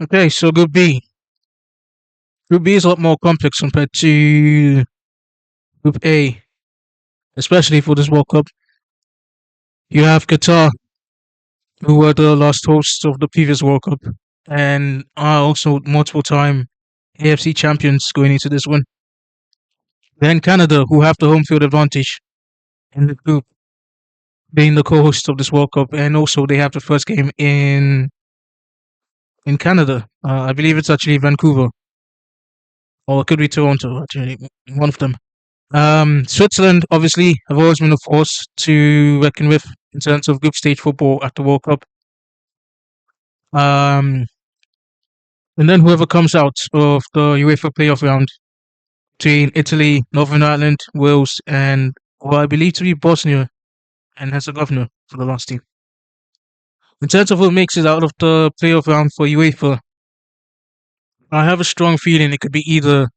Okay, so Group B. Group B is a lot more complex compared to Group A, especially for this World Cup. You have Qatar, who were the last hosts of the previous World Cup, and are also multiple time AFC champions going into this one. Then Canada, who have the home field advantage in the group, being the co-host of this World Cup, and also they have the first game in Canada. I believe it's actually Vancouver, or it could be Toronto. Actually, one of them. Switzerland obviously have always been a force to reckon with in terms of group stage football at the World Cup. Um, and then whoever comes out of the UEFA playoff round between Italy, Northern Ireland, Wales, and what I believe to be Bosnia and Herzegovina for the last team. In terms of who makes it out of the playoff round for UEFA, I have a strong feeling it could be either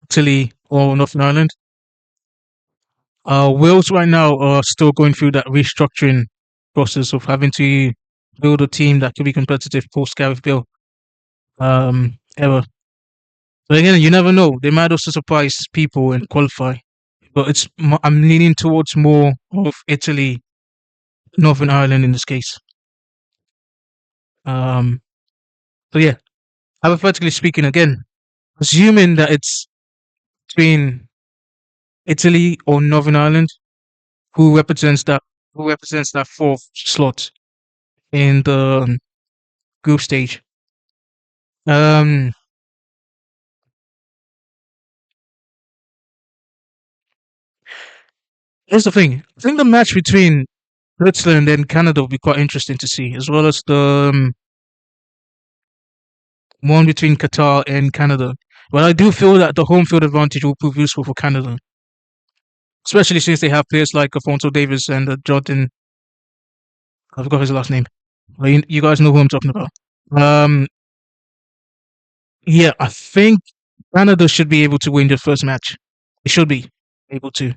Italy or Northern Ireland. Wales right now are still going through that restructuring process of having to build a team that could be competitive post Gareth Bale era. But again, you never know. They might also surprise people and qualify. But I'm leaning towards more of Italy, Northern Ireland in this case. Um, so yeah, hypothetically speaking, again, assuming that it's between Italy or Northern Ireland, who represents that fourth slot in the group stage. Um, Here's the thing. I think the match between Switzerland and Canada will be quite interesting to see, as well as the one between Qatar and Canada. But I do feel that the home field advantage will prove useful for Canada, especially since they have players like Alfonso Davis and Jordan. I forgot his last name. Well, you guys know who I'm talking about. Um, yeah, I think Canada should be able to win their first match. They should be able to,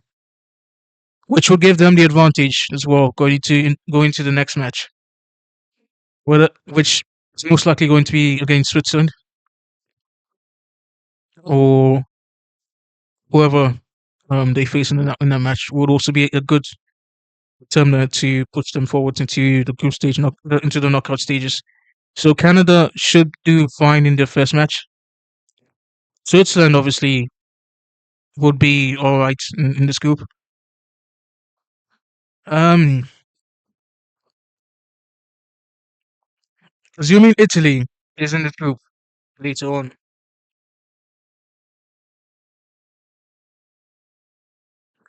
which will give them the advantage as well going to the next match, which is most likely going to be against Switzerland or whoever they face in that match would also be a good determiner to push them forward into the group stage, into the knockout stages. So Canada should do fine in their first match. Switzerland obviously would be all right in this group. Um, Assuming Italy is in the group later on,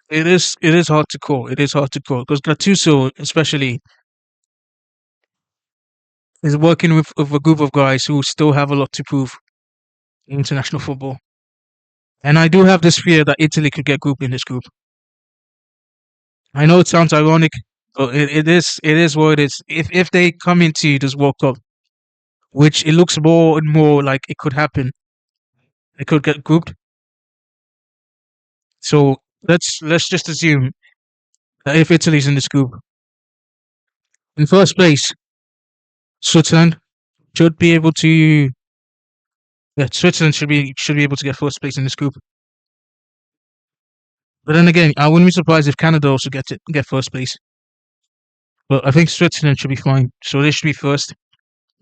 it is hard to call. It is hard to call because Gattuso, especially, is working with a group of guys who still have a lot to prove in international football. And I do have this fear that Italy could get grouped in this group. I know it sounds ironic, but it is what it is. If they come into this World Cup, which it looks more and more like it could happen, they could get grouped. So let's just assume that if Italy's in this group, in first place, Switzerland should be able to. Yeah, Switzerland should be able to get first place in this group. But then again, I wouldn't be surprised if Canada also get first place. But I think Switzerland should be fine. So they should be first.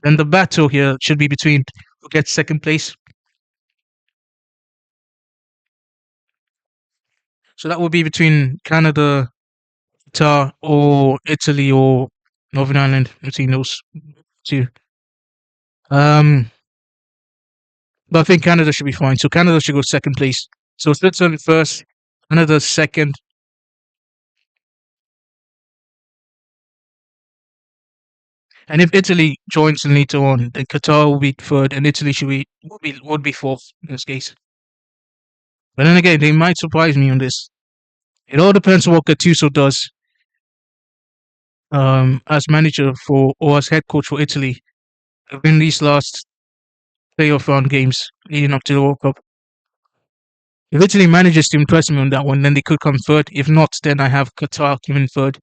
Then the battle here should be between who gets second place. So that would be between Canada, Qatar, or Italy or Northern Ireland, between those two. Um, but I think Canada should be fine. So Canada should go second place. So Switzerland first, Canada second. And if Italy joins in later on, then Qatar will be third, and Italy would be fourth in this case. But then again, they might surprise me on this. It all depends on what Gattuso does as manager for or as head coach for Italy in these last playoff round games leading up to the World Cup. If Italy manages to impress me on that one, then they could come third. If not, then I have Qatar coming third,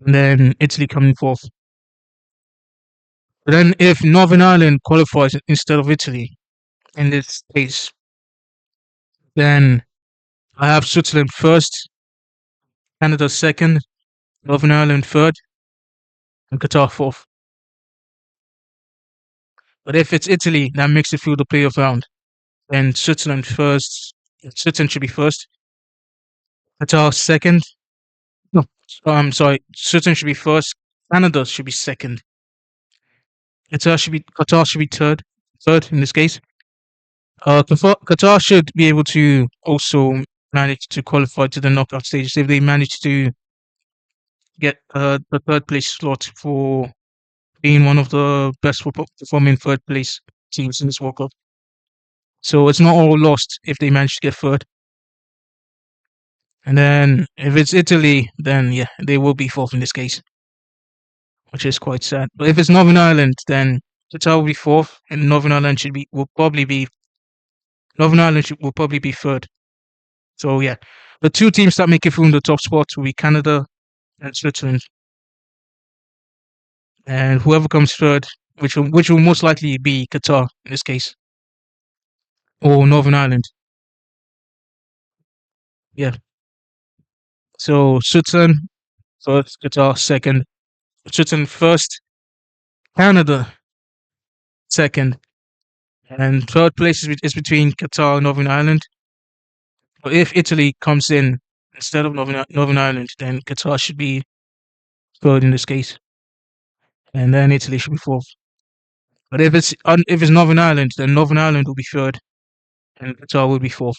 and then Italy coming fourth. But then if Northern Ireland qualifies instead of Italy in this case, then I have Switzerland first, Canada second, Northern Ireland third, and Qatar fourth. But if it's Italy that makes it through the playoff round, then Switzerland first. Switzerland should be first. Qatar second. No, I'm sorry. Switzerland should be first. Canada should be second. Qatar should be third. Third in this case. Qatar should be able to also manage to qualify to the knockout stages if they manage to get the third place slot for being one of the best performing third place teams in this World Cup. So it's not all lost if they manage to get third. And then if it's Italy, then yeah, they will be fourth in this case, which is quite sad. But if it's Northern Ireland, then Qatar will be fourth, and will probably be third. So yeah, the two teams that make it through in the top spot will be Canada and Switzerland, and whoever comes third, which will most likely be Qatar in this case, or Northern Ireland. Yeah. So Switzerland first, Qatar second, Switzerland first, Canada second, and third place is between Qatar and Northern Ireland. But if Italy comes in instead of Northern Ireland, then Qatar should be third in this case, and then Italy should be fourth. But if it's Northern Ireland, then Northern Ireland will be third, and Qatar will be fourth.